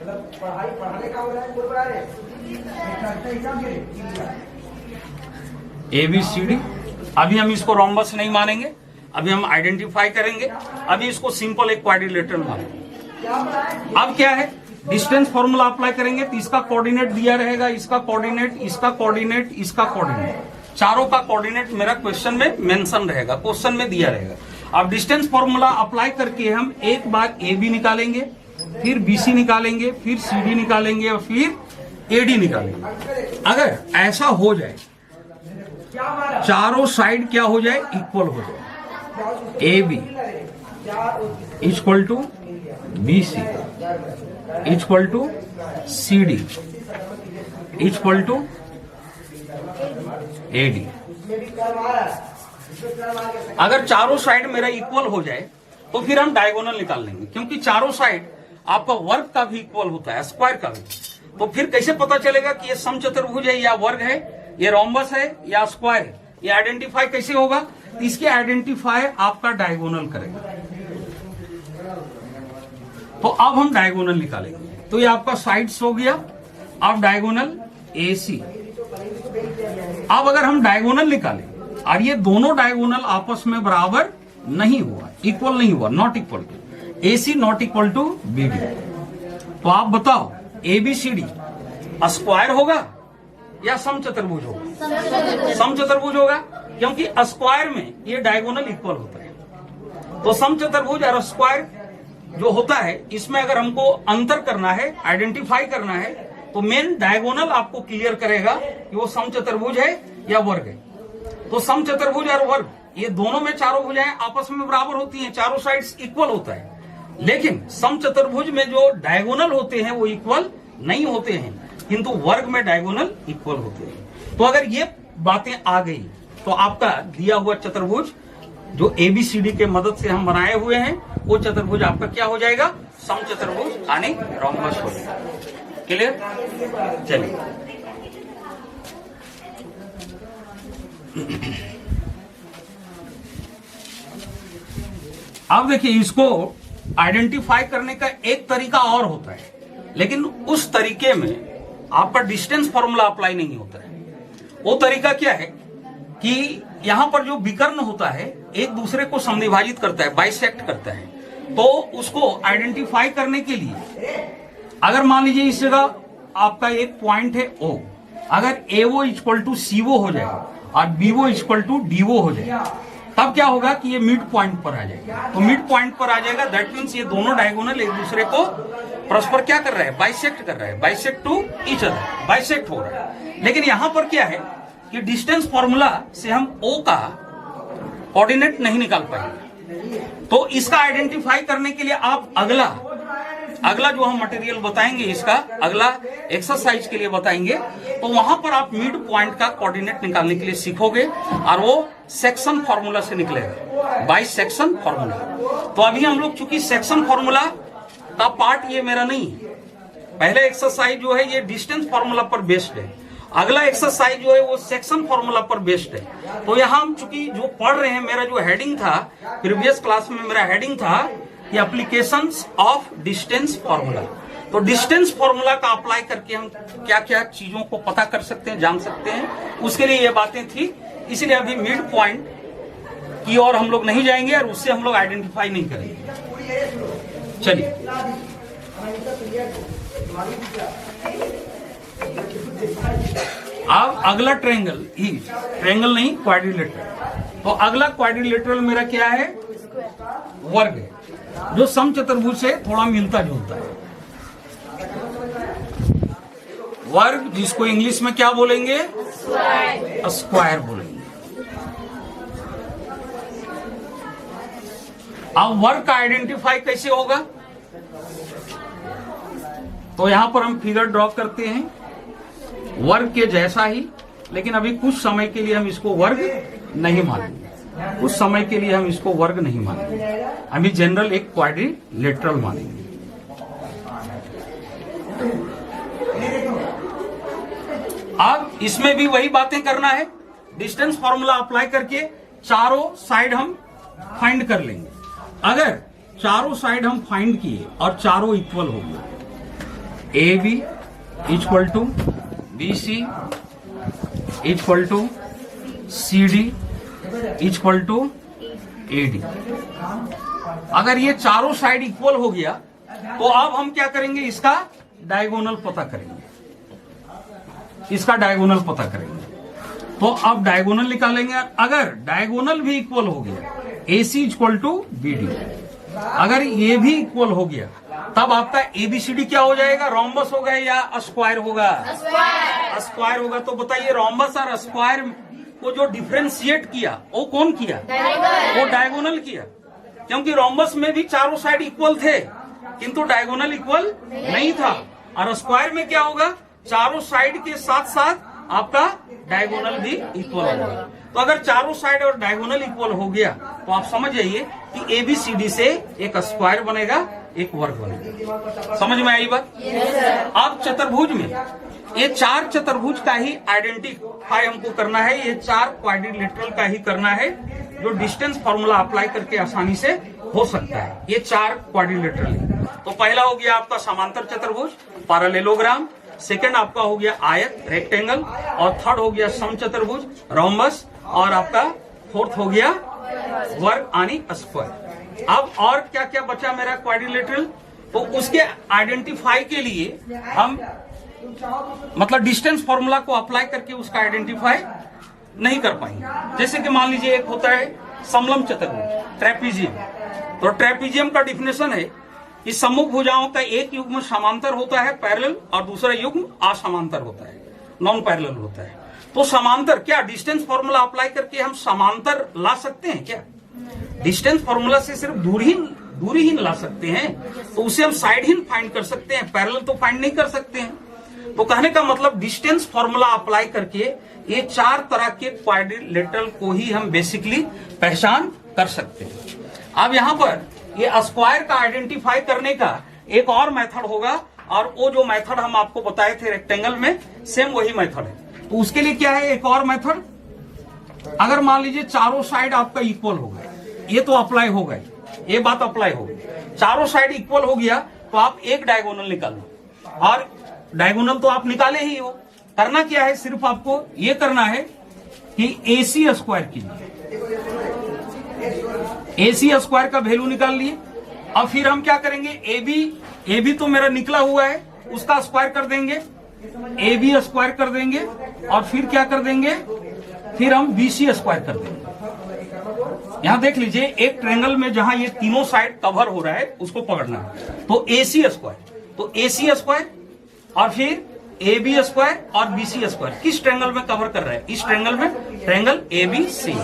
मतलब पढ़ाने का हो रहा है, पढ़ा रहे ABCD। अभी हम इसको रोम्बस नहीं मानेंगे, अभी हम आइडेंटिफाई करेंगे। अभी इसको सिंपल एक क्वाड्रिलेटरल मानेंगे। अब क्या है, डिस्टेंस फॉर्मूला अप्लाई करेंगे तो इसका कोऑर्डिनेट दिया रहेगा, इसका कोऑर्डिनेट, इसका कोऑर्डिनेट, इसका कोऑर्डिनेट, चारों का कोऑर्डिनेट मेरा क्वेश्चन में मेंशन रहेगा, क्वेश्चन में दिया रहेगा। अब डिस्टेंस फॉर्मूला अप्लाई करके हम एक बार AB निकालेंगे, फिर BC निकालेंगे, फिर CD निकालेंगे और फिर AD निकालेंगे। अगर ऐसा हो जाए, चारों साइड क्या हो जाए, इक्वल हो जाए, AB equal to BC equal to CD equal to AD। अगर चारों साइड मेरा इक्वल हो जाए तो फिर हम डायगोनल निकाल लेंगे, क्योंकि चारों साइड आपका वर्ग का भी इक्वल होता है, स्क्वायर का भी। तो फिर कैसे पता चलेगा कि ये समचतुर्भुज है या वर्ग है, ये रोम्बस है या स्क्वायर है, ये आइडेंटिफाई कैसे होगा, तो इसके आइडेंटिफाई आपका डायगोनल करेगा। तो अब हम डायगोनल निकालेंगे, तो ये आपका साइड्स हो गया। अब डायगोनल AC। अब अगर हम डायगोनल निकालें और ये दोनों डायगोनल आपस में बराबर नहीं हुआ, इक्वल नहीं हुआ, not equal to, AC not equal to BD, तो आप बताओ ABCD स्क्वायर होगा या समचतुर्भुज होगा, समचतुर्भुज होगा, क्योंकि स्क्वायर में ये डायगोनल इक्वल होता है। तो समचतुर्भुज और स्क्वायर जो होता है इसमें अगर हमको अंतर करना है, आइडेंटिफाई करना है, तो मेन डायगोनल आपको क्लियर करेगा कि वो समचतुर्भुज है या वर्ग है। तो समचतुर्भुज और वर्ग ये दोनों में चारों भुजाएं आपस में बराबर होती हैं, चारों साइड्स इक्वल होता है, लेकिन समचतुर्भुज में जो डायगोनल होते हैं वो इक्वल नहीं होते हैं, किंतु वर्ग में डायगोनल इक्वल होते हैं। तो अगर ये बातें आ गई तो आपका दिया हुआ चतुर्भुज जो ABCD के मदद से हम बनाए हुए हैं वो चतुर्भुज आपका क्या हो जाएगा, समचतुर्भुज यानी रोम्बस हो जाएगा। क्लियर? चलिए अब देखिए, इसको आइडेंटिफाई करने का एक तरीका और होता है, लेकिन उस तरीके में आपका डिस्टेंस फॉर्मूला अप्लाई नहीं होता है। वो तरीका क्या है कि यहां पर जो विकर्ण होता है एक दूसरे को समद्विभाजित करता है, बाइसेक्ट करता है। तो उसको आइडेंटिफाई करने के लिए अगर मान लीजिए इस जगह आपका एक पॉइंट है O, अगर AO इक्वल टू CO हो जाए और BO इक्वल टू DO हो जाए, तब क्या होगा कि ये मिड पॉइंट पर आ जाएगा। तो मिड पॉइंट पर आ जाएगा, दैट मीन्स ये दोनों डायगोनल एक दूसरे को परस्पर क्या कर रहा है, बाइसेक्ट कर रहा है, bisect to each other, bisect हो रहा है। लेकिन यहां पर क्या है कि डिस्टेंस फॉर्मूला से हम O का कोऑर्डिनेट नहीं निकाल पाएंगे। तो इसका आइडेंटिफाई करने के लिए आप अगला जो हम मटेरियल बताएंगे, इसका अगला एक्सरसाइज के लिए बताएंगे, तो वहां पर आप मिड पॉइंट का कोऑर्डिनेट निकालने के लिए सीखोगे और वो सेक्शन फॉर्मूला से निकलेगा, बाई सेक्शन फॉर्मूला। तो अभी हम लोग चूंकि सेक्शन फॉर्मूला का पार्ट ये मेरा नहीं है, पहले एक्सरसाइज जो है ये डिस्टेंस फॉर्मूला पर बेस्ड है, अगला एक्सरसाइज जो है वो सेक्शन फॉर्मूला पर बेस्ड है। तो यहां हम चूंकि जो पढ़ रहे हैं, मेरा जो हेडिंग था प्रीवियस क्लास में, मेरा हेडिंग था कि एप्लीकेशंस ऑफ डिस्टेंस फॉर्मूला। तो डिस्टेंस फॉर्मूला का अप्लाई करके हम क्या क्या चीजों को पता कर सकते हैं, जान सकते हैं, उसके लिए ये बातें थी। इसलिए अभी मिड पॉइंट की ओर हम लोग नहीं जाएंगे और उससे हम लोग आइडेंटिफाई नहीं करेंगे। चलिए अब अगला ट्रायंगल नहीं, क्वाड्रिलेटरल। तो अगला क्वाड्रिलेटरल मेरा क्या है, वर्ग है, जो समचतुर्भुज से थोड़ा मिलता जुलता है। वर्ग जिसको इंग्लिश में क्या बोलेंगे, स्क्वायर बोलेंगे। अब वर्ग का आइडेंटिफाई कैसे होगा, तो यहां पर हम फिगर ड्रॉ करते हैं वर्ग के जैसा ही, लेकिन अभी कुछ समय के लिए हम इसको वर्ग नहीं मानेंगे, कुछ समय के लिए हम इसको वर्ग नहीं मानेंगे, अभी जनरल एक क्वाड्रिलेटरल मानेंगे। अब इसमें भी वही बातें करना है, डिस्टेंस फॉर्मूला अप्लाई करके चारों साइड हम फाइंड कर लेंगे। अगर चारों साइड हम फाइंड किए और चारों इक्वल हो गए, AB equal to BC equal to CD equal to AD, अगर ये चारों साइड इक्वल हो गया तो अब हम क्या करेंगे, इसका डायगोनल पता करेंगे, इसका डायगोनल पता करेंगे। तो अब डायगोनल निकालेंगे। अगर डायगोनल भी इक्वल हो गया, AC इक्वल टू BD, अगर ये भी इक्वल हो गया, तब आपका ABCD क्या हो जाएगा, रोम्बस होगा या स्क्वायर होगा, स्क्वायर होगा। तो बताइए, रोम्बस और स्क्वायर को जो डिफरेंशिएट किया वो कौन किया, वो डायगोनल किया, क्योंकि रोम्बस में भी चारों साइड इक्वल थे किंतु डायगोनल इक्वल नहीं था। और स्क्वायर में क्या होगा, चारों साइड के साथ साथ आपका डायगोनल भी इक्वल होगा। तो अगर चारों साइड और डायगोनल इक्वल हो गया तो आप समझ जाइए कि ABCD से एक स्क्वायर बनेगा, एक वर्ग बनेगा। समझ में आई बात? अब चतुर्भुज में ये चार चतुर्भुज का ही आइडेंटिफाई हमको करना है, ये चार क्वाड्रिलेटरल का ही करना है, जो डिस्टेंस फॉर्मूला अप्लाई करके आसानी से हो सकता है। ये चार क्वाड्रिलेटरल है। तो पहला हो गया आपका समांतर चतुर्भुज, पैरेललोग्राम, सेकंड आपका हो गया आयत, रेक्टेंगल, और थर्ड हो गया समचतुर्भुज, रोम्बस, और आपका फोर्थ हो गया वर्ग यानी स्क्वायर। अब और क्या क्या बचा मेरा क्वाड्रिलेटरल, तो उसके आइडेंटिफाई के लिए हम मतलब डिस्टेंस फॉर्मूला को अप्लाई करके उसका आइडेंटिफाई नहीं कर पाएंगे। जैसे कि मान लीजिए एक होता है समलंब चतुर्भुज, ट्रेपीजियम। तो ट्रेपीजियम का डिफिनेशन है कि सम्मुख भुजाओं का एक युग्म समांतर होता है, पैरेलल, और दूसरा युग्म असमांतर होता है, नॉन पैरेलल होता है। तो समांतर क्या डिस्टेंस फॉर्मूला अप्लाई करके हम समांतर ला सकते हैं क्या? डिस्टेंस फॉर्मूला से सिर्फ दूरी ही ला सकते हैं, तो उसे हम साइड ही फाइंड कर सकते हैं, पैरेलल तो फाइंड नहीं कर सकते हैं। तो कहने का मतलब डिस्टेंस फॉर्मूला अप्लाई करके ये 4 तरह के क्वाड्रिलेटरल को ही हम बेसिकली पहचान कर सकते हैं। अब यहाँ पर ये स्क्वायर का आइडेंटिफाई करने का एक और मेथड होगा, और वो जो मेथड हम आपको बताए थे रेक्टेंगल में, सेम वही मेथड है। तो उसके लिए क्या है, एक और मेथड, अगर मान लीजिए चारों साइड आपका इक्वल हो गया, ये तो अप्लाई हो गई, ये बात अप्लाई हो गई, चारों साइड इक्वल हो गया, तो आप एक डायगोनल निकाल लो, और डायगोनल तो आप निकाले ही हो। करना क्या है, सिर्फ आपको ये करना है कि AC स्क्वायर कीजिए, AC स्क्वायर का वैल्यू निकाल लिए। अब फिर हम क्या करेंगे, AB तो मेरा निकला हुआ है, उसका स्क्वायर कर देंगे, AB स्क्वायर कर देंगे, और फिर क्या कर देंगे, फिर हम BC स्क्वायर कर देंगे। यहां देख लीजिए, एक ट्रायंगल में जहां ये तीनों साइड कवर हो रहा है उसको पकड़ना है, तो AC स्क्वायर, तो AC स्क्वायर और फिर AB स्क्वायर और BC स्क्वायर किस ट्रायंगल में कवर कर रहा है, इस ट्रायंगल में, ट्रायंगल ABC।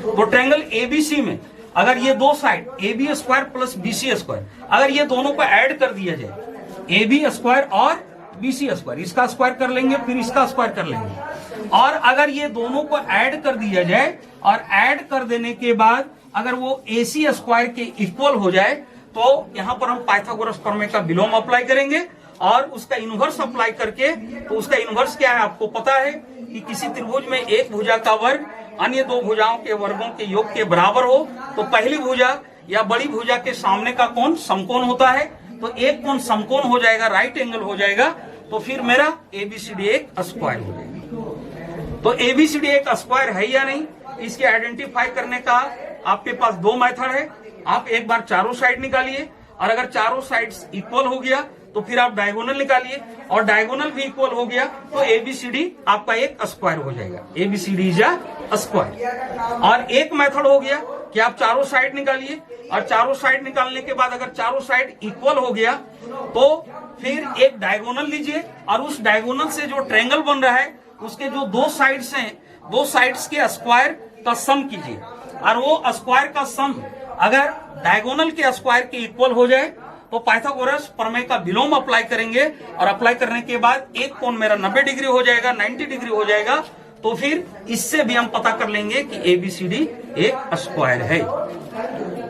तो ट्रायंगल ABC में अगर ये दो side AB square plus BC square, अगर ये दोनों को ऐड कर दिया जाए, AB स्क्वायर और BC स्क्वायर, इसका स्क्वायर कर लेंगे, फिर इसका स्क्वायर कर लेंगे, और अगर ये दोनों को ऐड कर दिया जाए, और ऐड कर देने के बाद अगर वो AC स्क्वायर के इक्वल हो जाए, तो यहां पर हम पाइथागोरस प्रमेय का विलोम अप्लाई करेंगे, और उसका इनवर्स अप्लाई करके, तो उसका इनवर्स क्या है आपको पता है कि किसी त्रिभुज में एक भुजा का वर्ग अन्य दो भुजाओं के वर्गों के योग के बराबर हो, तो पहली भुजा या बड़ी भुजा के सामने का कोण समकोण होता है, तो एक कोण समकोण हो जाएगा, राइट एंगल हो जाएगा, तो फिर मेरा ABCD एक स्क्वायर हो जाएगा। तो ABCD एक स्क्वायर है या नहीं, इसके आइडेंटिफाई करने का आपके पास दो मेथड है। आप एक बार चारों साइड निकालिए, और अगर चारों साइड्स इक्वल हो गया तो फिर आप डायगोनल निकालिए, और डायगोनल भी इक्वल हो गया तो ABCD आपका एक स्क्वायर हो जाएगा, ABCD इज अ स्क्वायर। और एक मेथड हो गया कि आप चारों साइड निकालिए, और चारों साइड निकालने के बाद अगर चारों साइड इक्वल हो गया तो फिर एक डायगोनल लीजिए, और उस डायगोनल से जो ट्रायंगल बन रहा है उसके जो दो साइड्स हैं, दो साइड्स के स्क्वायर का सम कीजिए, और वो स्क्वायर का सम अगर डायगोनल के स्क्वायर के इक्वल हो जाए तो पाइथागोरस प्रमेय का विलोम अप्लाई करेंगे, और अप्लाई करने के बाद एक कोण मेरा 90 डिग्री हो जाएगा, 90 डिग्री हो जाएगा, तो फिर इससे भी हम पता कर लेंगे कि ABCD एक स्क्वायर है।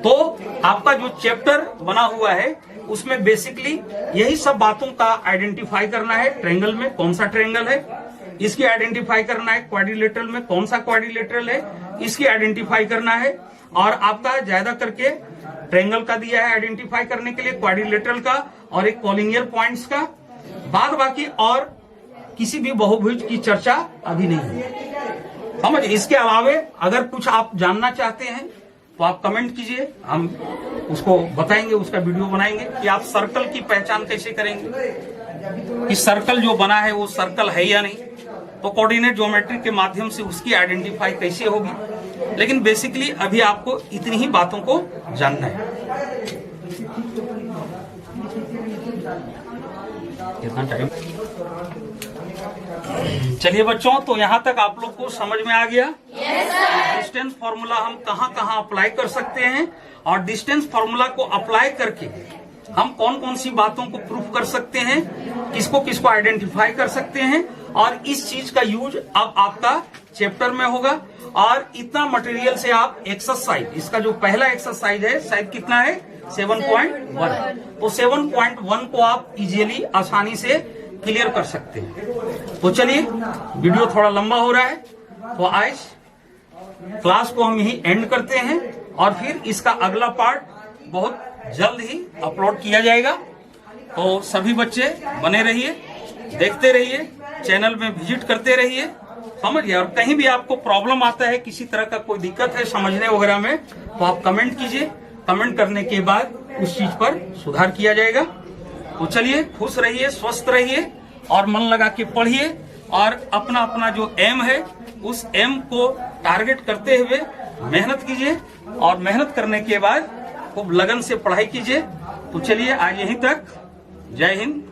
तो आपका जो चैप्टर बना हुआ है उसमें बेसिकली यही सब बातों का आइडेंटिफाई करना है, ट्रायंगल में कौन सा ट्रायंगल है, इसकी आइडेंटिफाई करना है, क्वाड्रिलेटरल में कौन सा क्वाड्रिलेटरल है, इसकी आइडेंटिफाई करना है, और आपका ज्यादा करके ट्रायंगल का दिया है आइडेंटिफाई करने के लिए, क्वाड्रिलेटरल का, और एक कॉलिनियर पॉइंट्स का, बाद बाकी और किसी भी बहुभुज की चर्चा अभी नहीं है, समझ। इसके अलावा अगर कुछ आप जानना चाहते हैं तो आप कमेंट कीजिए, हम उसको बताएंगे, उसका वीडियो बनाएंगे कि आप सर्कल की पहचान कैसे करेंगे, कि सर्कल जो बना है वो सर्कल है या नहीं, तो कोऑर्डिनेट ज्योमेट्री के माध्यम से उसकी आइडेंटिफाई कैसे होगी। लेकिन बेसिकली अभी आपको इतनी ही बातों को जानना है। कितना टाइम, चलिए बच्चों, तो यहाँ तक आप लोग को समझ में आ गया। डिस्टेंस फॉर्मूला हम कहाँ कहाँ अप्लाई कर सकते हैं, और डिस्टेंस फॉर्मूला को अप्लाई करके हम कौन कौन सी बातों को प्रूफ कर सकते हैं, किसको किसको आइडेंटिफाई कर सकते हैं, और इस चीज का यूज अब आपका चैप्टर में होगा। और इतना मटेरियल से आप एक्सरसाइज, इसका जो पहला एक्सरसाइज है शायद कितना है 7.1, तो 7.1 को आप इजीली आसानी से क्लियर कर सकते हैं। तो चलिए, वीडियो थोड़ा लंबा हो रहा है, तो आज क्लास को हम यही एंड करते हैं, और फिर इसका अगला पार्ट बहुत जल्द ही अपलोड किया जाएगा। तो सभी बच्चे बने रहिए, देखते रहिए, चैनल में विजिट करते रहिए, समझिए। और कहीं भी आपको प्रॉब्लम आता है, किसी तरह का कोई दिक्कत है समझने वगैरह में, तो आप कमेंट कीजिए, कमेंट करने के बाद उस चीज पर सुधार किया जाएगा। तो चलिए, खुश रहिए, स्वस्थ रहिए, और मन लगा के पढ़िए, और अपना अपना जो एम है उस एम को टारगेट करते हुए मेहनत कीजिए, और मेहनत करने के बाद खूब लगन से पढ़ाई कीजिए। तो चलिए, आज यहीं तक। जय हिंद।